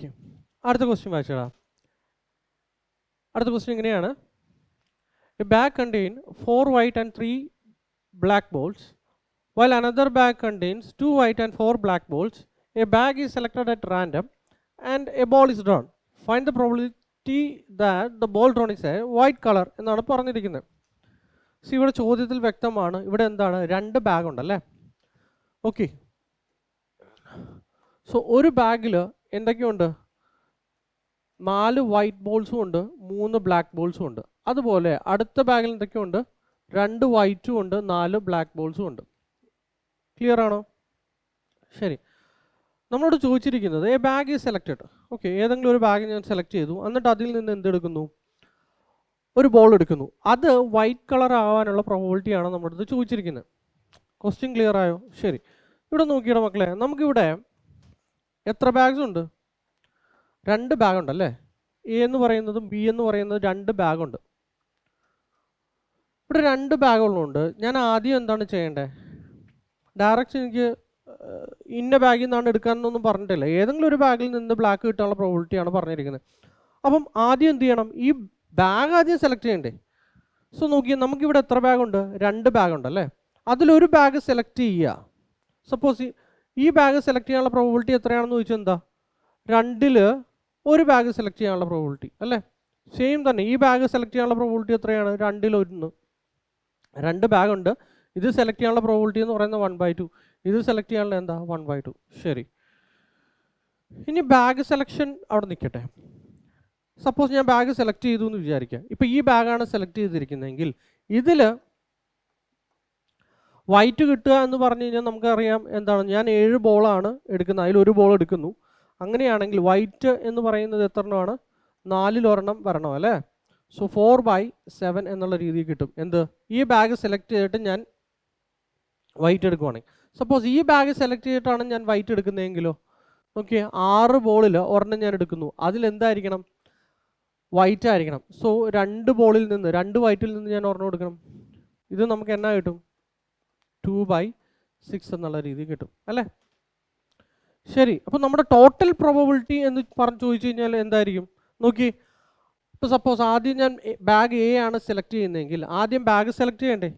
Okay, അടുത്ത question വായിച്ചടാ. അടുത്ത question ഇങ്ങനെയാണ്: A bag contain 4 white and 3 black balls, while another bag contains 2 white and 4 black balls. A bag is selected at random and a ball is drawn. Find the probability that the ball drawn is a white color എന്നാണ് പറഞ്ഞിരിക്കുന്നത്. So ഇവിടെ ചോദ്യത്തിൽ വ്യക്തമാണ്, ഇവിടെ എന്താണ്, 2 bag ഉണ്ടല്ലേ. Okay, so ഒരു ബാഗിൽ എന്തൊക്കെയുണ്ട്? 4 വൈറ്റ് ബോൾസും ഉണ്ട്, 3 ബ്ലാക്ക് ബോൾസും ഉണ്ട്. അതുപോലെ അടുത്ത ബാഗിൽ എന്തൊക്കെയുണ്ട്? 2 വൈറ്റും ഉണ്ട്, 4 ബ്ലാക്ക് ബോൾസും ഉണ്ട്. ക്ലിയർ ആണോ? ശരി, നമ്മളോട് ചോദിച്ചിരിക്കുന്നത് A bag is selected. Okay, ഏതെങ്കിലും ഒരു ബാഗ് ഞാൻ സെലക്ട് ചെയ്തു, എന്നിട്ട് അതിൽ നിന്ന് എന്തെടുക്കുന്നു? ഒരു ബോൾ എടുക്കുന്നു. അത് വൈറ്റ് കളർ ആവാനുള്ള പ്രോബബിലിറ്റിയാണ് നമ്മുടെ അടുത്ത് ചോദിച്ചിരിക്കുന്നത്. ക്വസ്റ്റ്യൻ ക്ലിയർ ആയോ? ശരി, ഇവിടെ നോക്കിയുടെ മക്കളെ, നമുക്കിവിടെ എത്ര ബാഗ്സ് ഉണ്ട്? 2 ബാഗ് ഉണ്ടല്ലേ. എ എന്ന് പറയുന്നതും ബി എന്ന് പറയുന്നതും 2 ബാഗുണ്ട്. ഇവിടെ 2 ബാഗുകളുണ്ട്. ഞാൻ ആദ്യം എന്താണ് ചെയ്യേണ്ടത്? ഡയറക്റ്റ് എനിക്ക് ഇന്ന ബാഗിൽ നിന്നാണ് എടുക്കാനൊന്നും പറഞ്ഞിട്ടില്ല. ഏതെങ്കിലും ഒരു ബാഗിൽ നിന്ന് ബ്ലാക്ക് കിട്ടാനുള്ള പ്രോബിലിറ്റിയാണ് പറഞ്ഞിരിക്കുന്നത്. അപ്പം ആദ്യം എന്ത് ചെയ്യണം? ഈ ബാഗ് ആദ്യം സെലക്ട് ചെയ്യണ്ടേ. സോ നോക്കിയാൽ നമുക്കിവിടെ എത്ര ബാഗുണ്ട്? 2 ബാഗുണ്ട് അല്ലേ. അതിലൊരു ബാഗ് സെലക്ട് ചെയ്യുക. സപ്പോസ് ഈ ബാഗ് സെലക്ട് ചെയ്യാനുള്ള പ്രോബിലിറ്റി എത്രയാണെന്ന് ചോദിച്ചാൽ എന്താ? 2ൽ 1 ബാഗ് സെലക്ട് ചെയ്യാനുള്ള പ്രോബിലിറ്റി അല്ലേ. സെയിം തന്നെ ഈ ബാഗ് സെലക്ട് ചെയ്യാനുള്ള പ്രോബിലിറ്റി എത്രയാണ്? 2ൽ 1. 2 ബാഗുണ്ട്. ഇത് സെലക്ട് ചെയ്യാനുള്ള പ്രോബിലിറ്റി എന്ന് പറയുന്നത് 1/2. ഇത് സെലക്ട് ചെയ്യാനുള്ള എന്താ? 1/2. ശരി, ഇനി ബാഗ് സെലക്ഷൻ അവിടെ നിൽക്കട്ടെ. സപ്പോസ് ഞാൻ ബാഗ് സെലക്ട് ചെയ്തു എന്ന് വിചാരിക്കുക. ഇപ്പോൾ ഈ ബാഗാണ് സെലക്ട് ചെയ്തിരിക്കുന്നതെങ്കിൽ ഇതിൽ വൈറ്റ് കിട്ടുക എന്ന് പറഞ്ഞു കഴിഞ്ഞാൽ നമുക്കറിയാം എന്താണ്, ഞാൻ 7 ബോളാണ് എടുക്കുന്നത്, അതിൽ 1 ബോൾ എടുക്കുന്നു. അങ്ങനെയാണെങ്കിൽ വൈറ്റ് എന്ന് പറയുന്നത് എത്രണ്ണമാണ്? 4ൽ 1 വരണം അല്ലേ. സോ 4/7 എന്നുള്ള രീതിയിൽ കിട്ടും. എന്ത്? ഈ ബാഗ് സെലക്ട് ചെയ്തിട്ട് ഞാൻ വൈറ്റ് എടുക്കുവാണെങ്കിൽ, സപ്പോസ് ഈ ബാഗ് സെലക്ട് ചെയ്തിട്ടാണ് ഞാൻ വൈറ്റ് എടുക്കുന്നതെങ്കിലോ, ഓക്കെ, 6 ബോളിൽ 1 ഞാൻ എടുക്കുന്നു. അതിലെന്തായിരിക്കണം? വൈറ്റ് ആയിരിക്കണം. സോ 2 ബോളിൽ നിന്ന് 2 വൈറ്റിൽ നിന്ന് ഞാൻ 1 എടുക്കണം. ഇത് നമുക്ക് എന്നാ കിട്ടും? 2/6 എന്നുള്ള രീതി കിട്ടും അല്ലേ. ശരി, അപ്പോൾ നമ്മുടെ ടോട്ടൽ പ്രോബബിലിറ്റി എന്ന് പറഞ്ഞ് ചോദിച്ചു കഴിഞ്ഞാൽ എന്തായിരിക്കും? നോക്കി, ഇപ്പോൾ സപ്പോസ് ആദ്യം ഞാൻ ബാഗ് എ ആണ് സെലക്ട് ചെയ്യുന്നതെങ്കിൽ ആദ്യം ബാഗ് സെലക്ട് ചെയ്യണ്ടേ.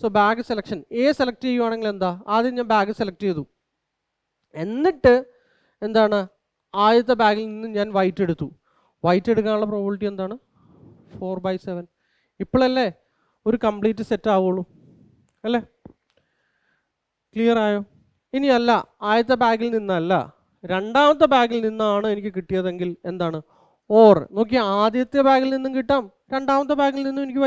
So bag selection A select ചെയ്യുവാണെങ്കിൽ എന്താ? ആദ്യം ഞാൻ ബാഗ് സെലക്ട് ചെയ്തു, എന്നിട്ട് എന്താണ്, ആദ്യത്തെ ബാഗിൽ നിന്ന് ഞാൻ വൈറ്റ് എടുത്തു. വൈറ്റ് എടുക്കാനുള്ള പ്രോബിലിറ്റി എന്താണ്? 4/7. ഇപ്പോഴല്ലേ ഒരു കംപ്ലീറ്റ് സെറ്റ് ആവുള്ളൂ അല്ലേ. ക്ലിയർ ആയോ? ഇനി അല്ല, ആദ്യത്തെ ബാഗിൽ നിന്നല്ല, രണ്ടാമത്തെ ബാഗിൽ നിന്നാണ് എനിക്ക് കിട്ടിയതെങ്കിൽ എന്താണ്? ഓർ നോക്കി, ആദ്യത്തെ ബാഗിൽ നിന്നും കിട്ടാം, രണ്ടാമത്തെ ബാഗിൽ നിന്നും എനിക്ക്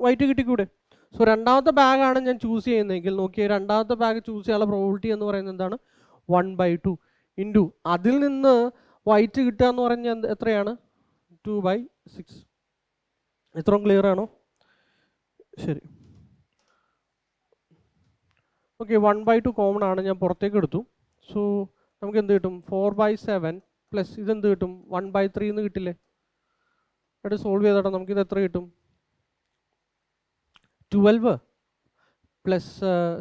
വൈറ്റ് കിട്ടിക്കൂടെ. സോ രണ്ടാമത്തെ ബാഗാണ് ഞാൻ ചൂസ് ചെയ്യുന്നതെങ്കിൽ നോക്കിയാൽ രണ്ടാമത്തെ ബാഗ് ചൂസ് ചെയ്യാനുള്ള പ്രോബിലിറ്റി എന്ന് പറയുന്നത് എന്താണ്? 1/2 ഇൻറ്റു അതിൽ നിന്ന് വൈറ്റ് കിട്ടുക എന്ന് പറഞ്ഞാൽ എത്രയാണ്? 2/6. ഇത്രയും ക്ലിയർ ആണോ? ശരി, ഓക്കെ, 1/2 കോമൺ ആണ്, ഞാൻ പുറത്തേക്ക് എടുത്തു. സോ നമുക്ക് എന്ത് കിട്ടും? 4/7 പ്ലസ് ഇതെന്ത് കിട്ടും? 1/3 എന്ന് കിട്ടില്ലേ. എന്നിട്ട് സോൾവ് ചെയ്തോട്ടെ, നമുക്കിത് എത്ര കിട്ടും? 12 പ്ലസ്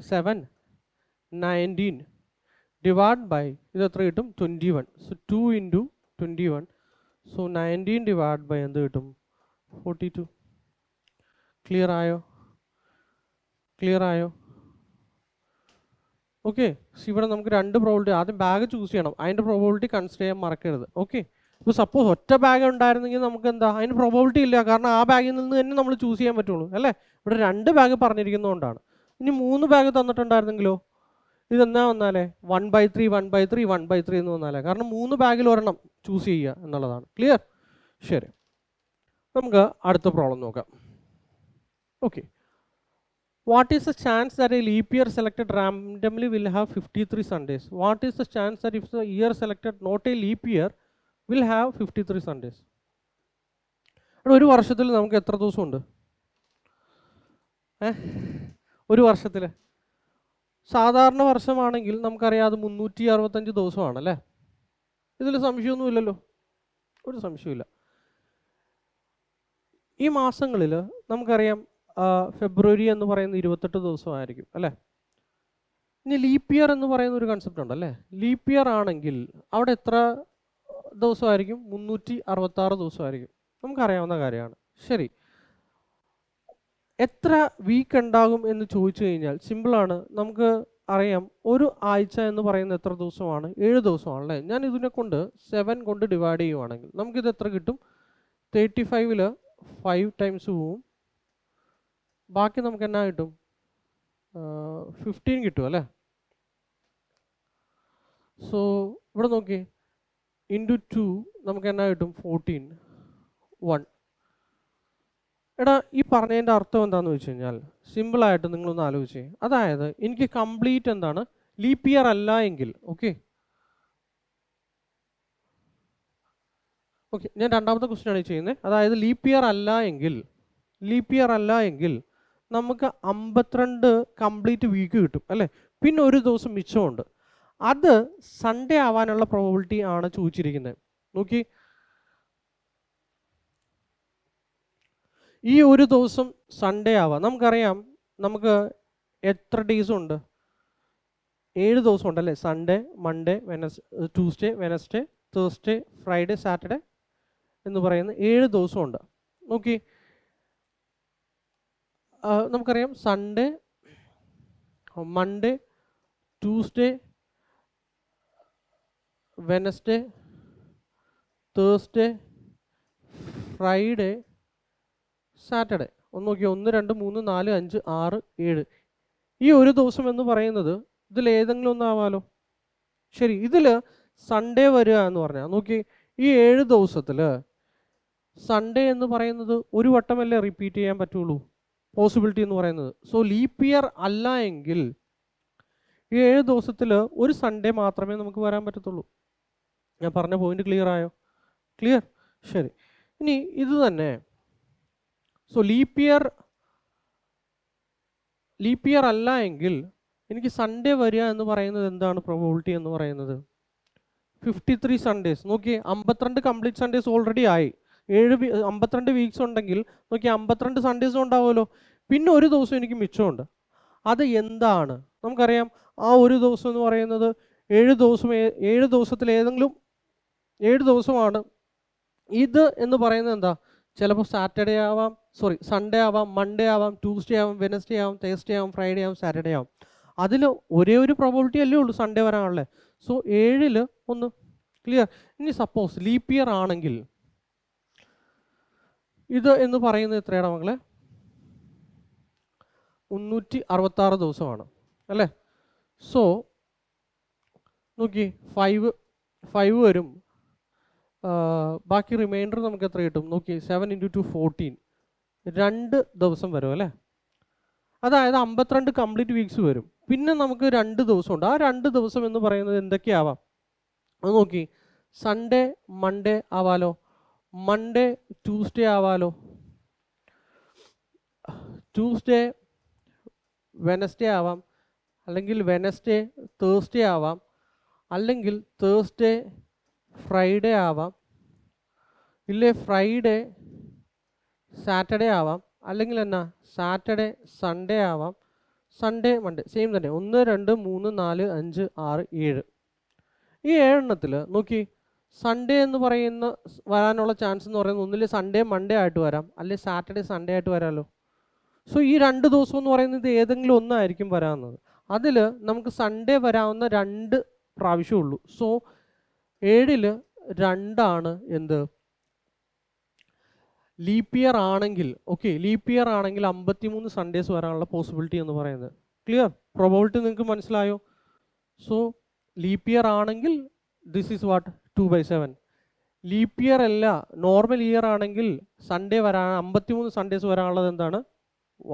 7 19 ഡിവൈഡ് ബൈ ഇത് എത്ര കിട്ടും? 21. So 2 into 21. So 19 divide by എന്ത് കിട്ടും? 42. ക്ലിയർ ആയോ? ക്ലിയർ ആയോ? ഓക്കെ, ഇവിടെ നമുക്ക് 2 പ്രോബിലിറ്റി. ആദ്യം ബാഗ് ചൂസ് ചെയ്യണം, അതിൻ്റെ പ്രോബിലിറ്റി കൺസിഡർ ചെയ്യാൻ മറക്കരുത്. ഓക്കെ, ഇപ്പോൾ സപ്പോസ് ഒറ്റ ബാഗ് ഉണ്ടായിരുന്നെങ്കിൽ നമുക്ക് എന്താ, അതിന് പ്രോബിലിറ്റി ഇല്ല, കാരണം ആ ബാഗിൽ നിന്ന് തന്നെ നമ്മൾ ചൂസ് ചെയ്യാൻ പറ്റുള്ളൂ അല്ലേ. ഇവിടെ 2 ബാഗ് പറഞ്ഞിരിക്കുന്നതുകൊണ്ടാണ്. ഇനി 3 ബാഗ് തന്നിട്ടുണ്ടായിരുന്നെങ്കിലോ ഇതെന്നാ വന്നാലേ? 1/3 1/3 1/3 എന്ന് വന്നാലേ, കാരണം 3 ബാഗിൽ 1 ചൂസ് ചെയ്യുക എന്നുള്ളതാണ്. ക്ലിയർ? ശരി, നമുക്ക് അടുത്ത പ്രോബ്ലം നോക്കാം. Okay, what is the chance that a leap year selected randomly will have 53 Sundays? What is the chance that if the year selected not a leap year will have 53 Sundays? ഒരു വർഷത്തിൽ നമുക്ക് എത്ര ദിവസമുണ്ട്? ഒരു വർഷത്തിൽ സാധാരണ വർഷമാണെങ്കിൽ നമുക്കറിയാം അത് 365 ദിവസമാണ് അല്ലേ. ഇതിൽ സംശയമൊന്നുമില്ലല്ലോ, ഒരു സംശയമില്ല. ഈ മാസങ്ങളിൽ നമുക്കറിയാം ഫെബ്രുവരി എന്ന് പറയുന്ന 28 ദിവസമായിരിക്കും അല്ലേ. ഇനി ലീപ്പ് ഇയർ എന്ന് പറയുന്ന ഒരു കൺസെപ്റ്റ് ഉണ്ടല്ലേ. ലീപ്പ് ഇയർ ആണെങ്കിൽ അവിടെ എത്ര ദിവസമായിരിക്കും? 366 ദിവസമായിരിക്കും. നമുക്കറിയാവുന്ന കാര്യമാണ്. ശരി, എത്ര വീക്ക് ഉണ്ടാകും എന്ന് ചോദിച്ചു കഴിഞ്ഞാൽ സിമ്പിളാണ്. നമുക്ക് അറിയാം, ഒരു ആഴ്ച എന്ന് പറയുന്നത് എത്ര ദിവസമാണ്? 7 ദിവസമാണല്ലേ. ഞാൻ ഇതിനെ കൊണ്ട് 7 കൊണ്ട് ഡിവൈഡ് ചെയ്യുവാണെങ്കിൽ നമുക്കിത് എത്ര കിട്ടും? 35ൽ 5 ടൈംസ് പോവും, ബാക്കി നമുക്ക് എന്നാ കിട്ടും? 15 കിട്ടും അല്ലേ. സോ ഇവിടെ നോക്കി, ഇൻറ്റു 2 നമുക്ക് എന്നാ കിട്ടും? 14 1. എടാ, ഈ പറഞ്ഞതിൻ്റെ അർത്ഥം എന്താണെന്ന് വെച്ച് കഴിഞ്ഞാൽ സിമ്പിളായിട്ട് നിങ്ങളൊന്ന് ആലോചിച്ചേ. അതായത് എനിക്ക് കംപ്ലീറ്റ് എന്താണ്? ലീപ്പ് ഇയർ അല്ല എങ്കിൽ, ഓക്കെ ഞാൻ രണ്ടാമത്തെ ക്വസ്റ്റ്യൻ ആണ് ചെയ്യുന്നത്. അതായത് ലീപ്പ് ഇയർ അല്ല എങ്കിൽ നമുക്ക് 52 കംപ്ലീറ്റ് വീക്ക് കിട്ടും അല്ലേ. പിന്നെ ഒരു ദിവസം മിച്ചമുണ്ട്. അത് സൺഡേ ആവാനുള്ള പ്രോബബിലിറ്റി ആണ് ചോദിച്ചിരിക്കുന്നത്. നോക്കി, ഈ ഒരു ദിവസം സൺഡേ ആവാം. നമുക്കറിയാം, നമുക്ക് എത്ര ഡേയ്സ് ഉണ്ട്? 7 ദിവസം ഉണ്ടല്ലേ. Sunday, Monday, Tuesday, Wednesday, Thursday, Friday, Saturday എന്ന് പറയുന്ന 7 ദിവസമുണ്ട്. നോക്കി, നമുക്കറിയാം Sunday, Monday, Tuesday, Wednesday, Thursday, Friday, Saturday. ഒന്ന് നോക്കി, 1 2 3 4 5 6 7. ഈ ഒരു ദിവസം എന്ന് പറയുന്നത് ഇതിൽ ഏതെങ്കിലും ഒന്നാവാലോ. ശരി, ഇതിൽ സൺഡേ വരിക എന്ന് പറഞ്ഞാൽ നോക്കി, ഈ 7 ദിവസത്തിൽ സൺഡേ എന്ന് പറയുന്നത് ഒരു വട്ടമല്ലേ റിപ്പീറ്റ് ചെയ്യാൻ പറ്റുള്ളൂ, പോസിബിലിറ്റി എന്ന് പറയുന്നത്. സോ ലീപ്പ് ഇയർ അല്ല എങ്കിൽ ഈ 7 ദിവസത്തിൽ ഒരു സൺഡേ മാത്രമേ നമുക്ക് വരാൻ പറ്റത്തുള്ളൂ. ഞാൻ പറഞ്ഞ പോയിന്റ് ക്ലിയർ ആയോ? ക്ലിയർ. ശരി, ഇനി ഇത് തന്നെ. സോ ലീപ്പ് ഇയർ അല്ല എങ്കിൽ എനിക്ക് സൺഡേ വരിക എന്ന് പറയുന്നത് എന്താണ് പ്രോബബിലിറ്റി എന്ന് പറയുന്നത്? 53 സൺഡേസ്. നോക്കി, 52 കംപ്ലീറ്റ് സൺഡേസ് ഓൾറെഡി ആയി. 52 വീക്സ് ഉണ്ടെങ്കിൽ നോക്കി 52 സൺഡേസും ഉണ്ടാവുമല്ലോ. പിന്നെ ഒരു ദിവസം എനിക്ക് മിച്ചമുണ്ട്. അത് എന്താണ്? നമുക്കറിയാം, ആ ഒരു ദിവസം എന്ന് പറയുന്നത് 7 ദിവസത്തിൽ ഏതെങ്കിലും 7 ദിവസമാണ്. ഇത് എന്ന് പറയുന്നത് എന്താ? ചിലപ്പോൾ സാറ്റർഡേ ആവാം, സൺഡേ ആവാം, മൺഡേ ആവാം, ട്യൂസ്ഡേ ആവാം, വെനസ്ഡേ ആവാം, തേഴ്സ്ഡേ ആവാം, ഫ്രൈഡേ ആവാം, സാറ്റർഡേ ആവാം. അതിൽ ഒരേ ഒരു പ്രോബബിലിറ്റി അല്ലേ ഉള്ളൂ സൺഡേ വരാനുള്ളത്. സോ 7ൽ 1. ക്ലിയർ. ഇനി സപ്പോസ് ലീപ്പ് ഇയർ ആണെങ്കിൽ ഇത് എന്ന് പറയുന്നത് എത്രയാണ് മക്കളെ? 366 ദിവസമാണ് അല്ലേ. സോ നോക്കി, 5 വരും, ബാക്കി റിമൈൻഡർ നമുക്ക് എത്ര കിട്ടും? നോക്കി, 7 × 2 14, 2 ദിവസം വരും അല്ലേ. അതായത് 52 കംപ്ലീറ്റ് വീക്സ് വരും. പിന്നെ നമുക്ക് 2 ദിവസമുണ്ട്. ആ 2 ദിവസം എന്ന് പറയുന്നത് എന്തൊക്കെയാവാം? അത് നോക്കി, സൺഡേ മൺഡേ ആവാലോ, മൺഡേ ട്യൂസ്ഡേ ആവാലോ, ട്യൂസ്ഡേ വെനസ്ഡേ ആവാം, അല്ലെങ്കിൽ വെനസ്ഡേ തേഴ്സ്ഡേ ആവാം, അല്ലെങ്കിൽ തേഴ്സ്ഡേ ഫ്രൈഡേ ആവാം, ഇല്ലേ ഫ്രൈഡേ സാറ്റർഡേ ആവാം, അല്ലെങ്കിൽ എന്നാ സാറ്റർഡേ സൺഡേ ആവാം, സൺഡേ മൺഡേ. സെയിം തന്നെ. 1 2 3 4 5 6 7. ഈ 7 എണ്ണത്തിൽ നോക്കി, സൺഡേ എന്ന് പറയുന്ന വരാനുള്ള ചാൻസ് എന്ന് പറയുന്നത് ഒന്നിൽ സൺഡേ മൺഡേ ആയിട്ട് വരാം, അല്ലെങ്കിൽ സാറ്റർഡേ സൺഡേ ആയിട്ട് വരാമല്ലോ. സോ ഈ 2 ദിവസം എന്ന് പറയുന്നത് ഏതെങ്കിലും ഒന്നായിരിക്കും വരാവുന്നത്. അതിൽ നമുക്ക് സൺഡേ വരാവുന്ന 2 പ്രാവശ്യമുള്ളൂ. സോ 7ൽ 2 എന്ത്? ലീപ്പ് ഇയർ ആണെങ്കിൽ. ഓക്കെ, ലീപ്പ് ഇയർ ആണെങ്കിൽ 53 സൺഡേസ് വരാനുള്ള പോസിബിലിറ്റി എന്ന് പറയുന്നത്. ക്ലിയർ? പ്രോബബിലിറ്റി നിങ്ങൾക്ക് മനസ്സിലായോ? സോ ലീപ്പ് ഇയർ ആണെങ്കിൽ this is what? 2/7. Leap year അല്ല, നോർമൽ ഇയർ ആണെങ്കിൽ സൺഡേ വരാൻ 53 സൺഡേസ് വരാനുള്ളത് എന്താണ്?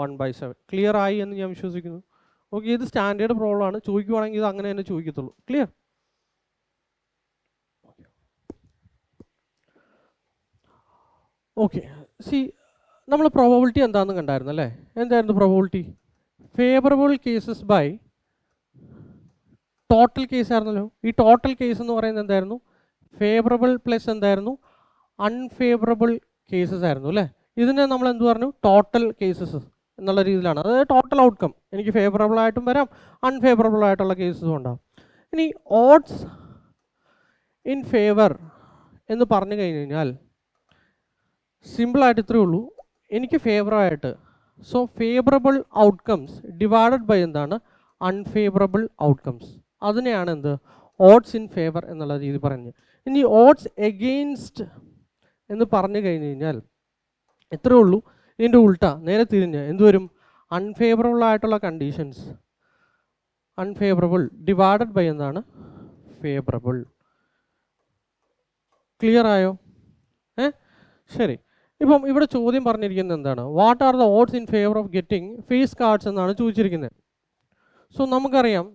1/7. ക്ലിയർ ആയി എന്ന് ഞാൻ വിശ്വസിക്കുന്നു. ഓക്കെ, ഇത് സ്റ്റാൻഡേർഡ് പ്രോബ്ലം ആണ്. ചോദിക്കുവാണെങ്കിൽ ഇത് അങ്ങനെ തന്നെ ചോദിക്കത്തുള്ളൂ. ക്ലിയർ? ഓക്കെ, നമ്മൾ പ്രോബബിലിറ്റി എന്താണെന്ന് കണ്ടായിരുന്നു അല്ലേ. എന്തായിരുന്നു probability? Favourable cases by total case ആയിരുന്നല്ലോ. ഈ ടോട്ടൽ കേസ് എന്ന് പറയുന്നത് എന്തായിരുന്നു? ഫേവറബിൾ പ്ലസ് എന്തായിരുന്നു? അൺഫേവറബിൾ കേസസ് ആയിരുന്നു അല്ലേ. ഇതിനെ നമ്മൾ എന്ത് പറഞ്ഞു? ടോട്ടൽ കേസസ് എന്നുള്ള രീതിയിലാണ്. അതായത് ടോട്ടൽ ഔട്ട്കം. എനിക്ക് ഫേവറബിൾ ആയിട്ടും വരാം, അൺഫേവറബിൾ ആയിട്ടുള്ള കേസസും ഉണ്ടാകും. ഇനി ഓഡ്സ് ഇൻ ഫേവർ എന്ന് പറഞ്ഞു കഴിഞ്ഞ് കഴിഞ്ഞാൽ സിമ്പിളായിട്ട് ഇത്രയേ ഉള്ളൂ. എനിക്ക് ഫേവറായിട്ട്, so favourable outcomes divided by എന്താണ്, അൺഫേവറബിൾ ഔട്ട്കംസ്. അതിനെയാണ് എന്ത്, ഓഡ്സ് ഇൻ ഫേവർ എന്നുള്ള രീതി പറയുന്നത്. ഇനി ഓഡ്സ് എഗെയിൻസ്റ്റ് എന്ന് പറഞ്ഞു കഴിഞ്ഞ് കഴിഞ്ഞാൽ ഇത്രയേ ഉള്ളൂ. ഇതിൻ്റെ ഉൾട്ട നേരെ തിരിഞ്ഞ് എന്ത് വരും, അൺഫേവറബിൾ ആയിട്ടുള്ള കണ്ടീഷൻസ്, അൺഫേവറബിൾ ഡിവൈഡഡ് ബൈ എന്താണ്, ഫേവറബിൾ. ക്ലിയർ ആയോ? ശരി. ഇപ്പം ഇവിടെ ചോദ്യം പറഞ്ഞിരിക്കുന്നത് എന്താണ്, what are the odds in favour of getting face cards എന്നാണ് ചോദിച്ചിരിക്കുന്നത്. സോ നമുക്കറിയാം,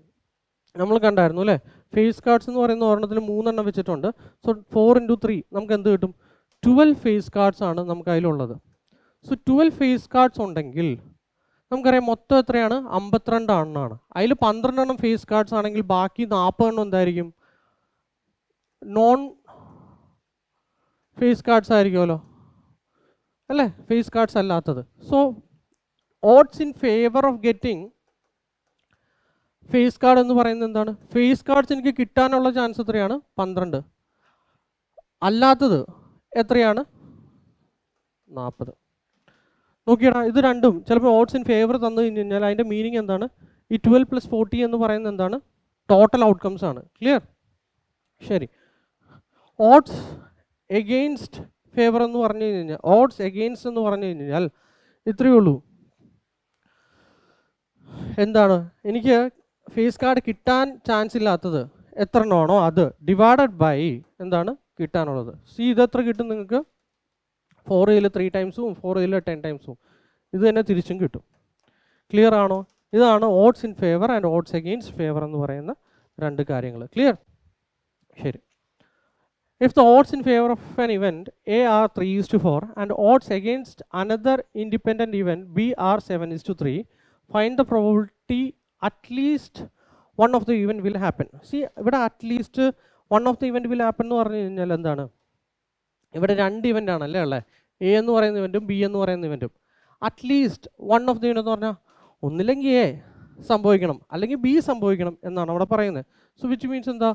നമ്മൾ കണ്ടായിരുന്നു അല്ലേ, ഫേസ് കാർഡ്സ് എന്ന് പറയുന്ന ഒരെണ്ണത്തിൽ 3 എണ്ണം വെച്ചിട്ടുണ്ട്. സോ 4 × 3 നമുക്ക് എന്ത് കിട്ടും, 12 ഫേസ് കാർഡ്സ് ആണ് നമുക്ക് അതിലുള്ളത്. സോ 12 ഫേസ് കാർഡ്സ് ഉണ്ടെങ്കിൽ നമുക്കറിയാം മൊത്തം എത്രയാണ്, 52 എണ്ണമാണ്. അതിൽ 12 എണ്ണം ഫേസ് കാർഡ്സ് ആണെങ്കിൽ ബാക്കി 40 എണ്ണം എന്തായിരിക്കും, നോൺ ഫേസ് കാർഡ്സ് ആയിരിക്കുമല്ലോ അല്ലേ, ഫേസ് കാർഡ്സ് അല്ലാത്തത്. So odds in favour of getting face card എന്ന് പറയുന്നത് എന്താണ്, ഫേസ് കാർഡ്സ് എനിക്ക് കിട്ടാനുള്ള ചാൻസ് എത്രയാണ്, 12. അല്ലാത്തത് എത്രയാണ്, 40. നോക്കിയടാ, ഇത് രണ്ടും ചിലപ്പോൾ ഓഡ്സ് ഇൻ ഫേവർ തന്നു കഴിഞ്ഞ് കഴിഞ്ഞാൽ അതിൻ്റെ മീനിങ് എന്താണ്, ഈ 12 + 40 എന്ന് പറയുന്നത് എന്താണ്, ടോട്ടൽ ഔട്ട്കംസ് ആണ്. ക്ലിയർ? ശരി. ഓഡ്സ് എഗെയിൻസ്റ്റ് ഫേവർ എന്ന് പറഞ്ഞു കഴിഞ്ഞാൽ, ഓഡ്സ് എഗെയിൻസ്റ്റ് എന്ന് പറഞ്ഞു കഴിഞ്ഞാൽ ഇത്രയേ ഉള്ളൂ. എന്താണ്, എനിക്ക് ഫേസ് കാർഡ് കിട്ടാൻ ചാൻസ് ഇല്ലാത്തത് എത്ര എണ്ണമാണോ അത് ഡിവൈഡഡ് ബൈ എന്താണ് കിട്ടാനുള്ളത്. ഇതെത്ര കിട്ടും നിങ്ങൾക്ക്, 4 3 ടൈംസും 4 10 ടൈംസും ഇത് തന്നെ തിരിച്ചും കിട്ടും. ക്ലിയർ ആണോ? ഇതാണ് odds in favour and odds against favour എന്ന് പറയുന്ന 2 കാര്യങ്ങൾ. ക്ലിയർ? ശരി. If the odds in favor of an event A are 3:4 and odds against another independent event B are 7:3, find the probability at least one of the event will happen. See, ഇവിടെ at least one of the event will happen എന്ന് പറഞ്ഞു കഴിഞ്ഞാൽ എന്താണ്, ഇവിടെ 2 event ആണല്ലേ ഉള്ളത്, A എന്ന് പറയുന്ന ഇവൻറ്റും ബി എന്ന് പറയുന്ന ഇവൻറ്റും. At least one of the event എന്ന് പറഞ്ഞാൽ ഒന്നില്ലെങ്കിൽ എ സംഭവിക്കണം അല്ലെങ്കിൽ ബി സംഭവിക്കണം എന്നാണ് അവിടെ പറയുന്നത്. സോ വിച്ച് മീൻസ് എന്താ,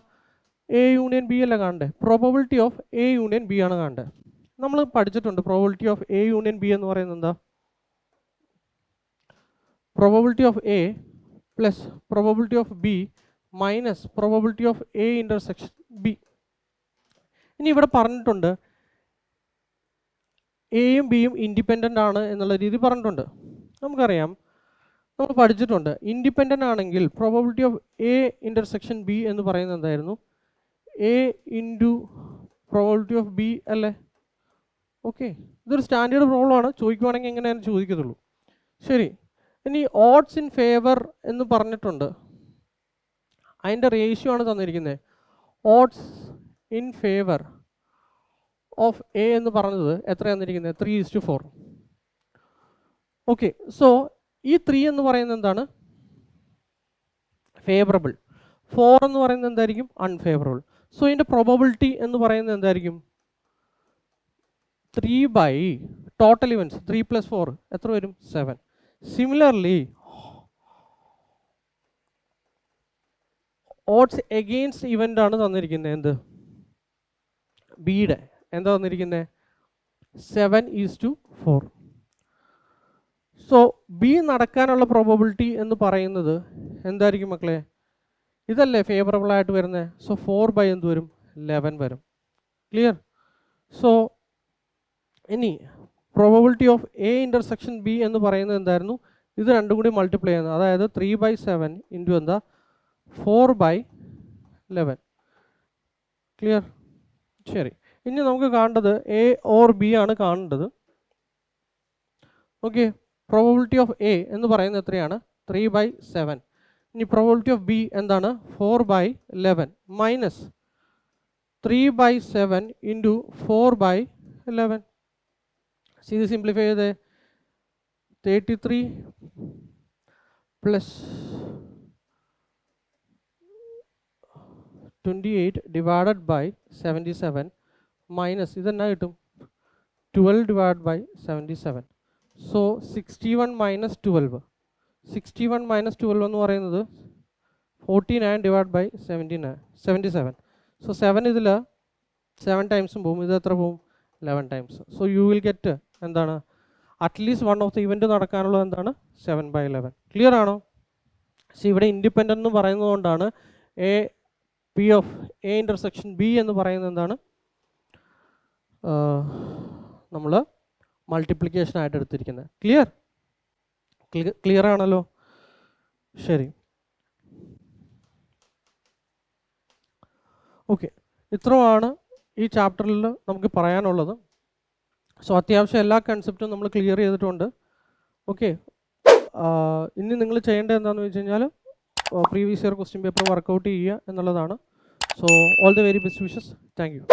എ യൂണിയൻ ബി അല്ല കാണണ്ടേ, probability of A union B ആണ് കാണണ്ടേ. നമ്മൾ പഠിച്ചിട്ടുണ്ട് probability of A union B എന്ന് പറയുന്നത് എന്താ, probability of A plus probability of B minus probability of A intersection B. ഇനി ഇവിടെ പറഞ്ഞിട്ടുണ്ട് എയും ബിയും ഇൻഡിപെൻഡൻ്റ് ആണ് എന്നുള്ള രീതി പറഞ്ഞിട്ടുണ്ട്. നമുക്കറിയാം, നമ്മൾ പഠിച്ചിട്ടുണ്ട് ഇൻഡിപെൻഡൻ്റ് ആണെങ്കിൽ probability of A intersection B എന്ന് പറയുന്നത് എന്തായിരുന്നു, A into probability of B അല്ലേ. ഓക്കെ, ഇതൊരു സ്റ്റാൻഡേർഡ് പ്രോബ്ലം ആണ്, ചോദിക്കുവാണെങ്കിൽ എങ്ങനെയാണ് ചോദിക്കത്തുള്ളൂ. ശരി. ഇനി ഓഡ്സ് ഇൻ ഫേവർ എന്ന് പറഞ്ഞിട്ടുണ്ട്, അതിൻ്റെ റേഷ്യോ ആണ് തന്നിരിക്കുന്നത്. Odds in favour of A എന്ന് പറഞ്ഞത് എത്ര തന്നിരിക്കുന്നത്, 3:4. ഓക്കെ, സോ ഈ 3 എന്ന് പറയുന്നത് എന്താണ്, ഫേവറബിൾ. 4 എന്ന് പറയുന്നത് എന്തായിരിക്കും, അൺഫേവറബിൾ. സോ ഇതിൻ്റെ പ്രോബബിലിറ്റി എന്ന് പറയുന്നത് എന്തായിരിക്കും, 3 ബൈ ടോട്ടൽ ഇവൻറ്റ്സ് 3 + 4 എത്ര വരും, 7. സിമിലർലി ഓഡ്സ് എഗെയിൻസ്റ്റ് ഇവൻ്റ് ആണ് തന്നിരിക്കുന്നത്, എന്ത്, ബിയുടെ എന്താ തന്നിരിക്കുന്നത്, 7:4. സോ ബി നടക്കാനുള്ള പ്രോബബിലിറ്റി എന്ന് പറയുന്നത് എന്തായിരിക്കും മക്കളെ, ഇതല്ലേ ഫേവറബിൾ ആയിട്ട് വരുന്നത്. സോ 4 ബൈ എന്ത് വരും, 11 വരും. ക്ലിയർ? സോ ഇനി probability of A intersection B എന്ന് പറയുന്നത് എന്തായിരുന്നു, ഇത് രണ്ടും കൂടി മൾട്ടിപ്ലൈ ചെയ്യുന്നത്, അതായത് 3/7 ഇൻറ്റു എന്താ 4/11. ക്ലിയർ? ശരി. ഇനി നമുക്ക് കാണേണ്ടത് എ ഓർ ബി ആണ് കാണേണ്ടത്. ഓക്കെ, പ്രോബബിലിറ്റി ഓഫ് എ എന്ന് പറയുന്നത് എത്രയാണ്, 3/7. ഇനി പ്രോബബിലിറ്റി ഓഫ് ബി എന്താണ്, 4/11 മൈനസ് 3/7 ഇൻറ്റു 4/11. ഇത് സിംപ്ലിഫൈ ചെയ്ത് 33 പ്ലസ് 28 ഡിവൈഡഡ് ബൈ 77 മൈനസ് ഇതെന്നാ കിട്ടും, 12 divide by 77. So 61 minus 12. 61 minus 12 എന്ന് പറയുന്നത് 49 ഡിവൈഡ് ബൈ 77. സോ 7 ഇതിൽ 7 ടൈംസും പോവും. ഇത് എത്ര പോവും? 11 times. So you will get എന്താണ് at least one of the event നടക്കാനുള്ളത് എന്താണ്? 7/11. ക്ലിയർ ആണോ? സോ ഇവിടെ ഇൻഡിപെൻഡൻ്റ് എന്ന് പറയുന്നത് കൊണ്ടാണ് A P of A intersection B എന്ന് പറയുന്നത് എന്താണ് നമ്മൾ മൾട്ടിപ്ലിക്കേഷൻ ആയിട്ട് എടുത്തിരിക്കുന്നത്. ക്ലിയർ ആണല്ലോ? ശരി, ഓക്കെ. ഇത്രയാണ് ഈ ചാപ്റ്ററിൽ നമുക്ക് പറയാനുള്ളത്. സോ അത്യാവശ്യം എല്ലാ കൺസെപ്റ്റും നമ്മൾ ക്ലിയർ ചെയ്തിട്ടുണ്ട്. ഓക്കെ, ഇനി നിങ്ങൾ ചെയ്യേണ്ടത് എന്താണെന്ന് വെച്ച് കഴിഞ്ഞാൽ previous year question paper work out ചെയ്യുക എന്നുള്ളതാണ്. So all the very best wishes. Thank U.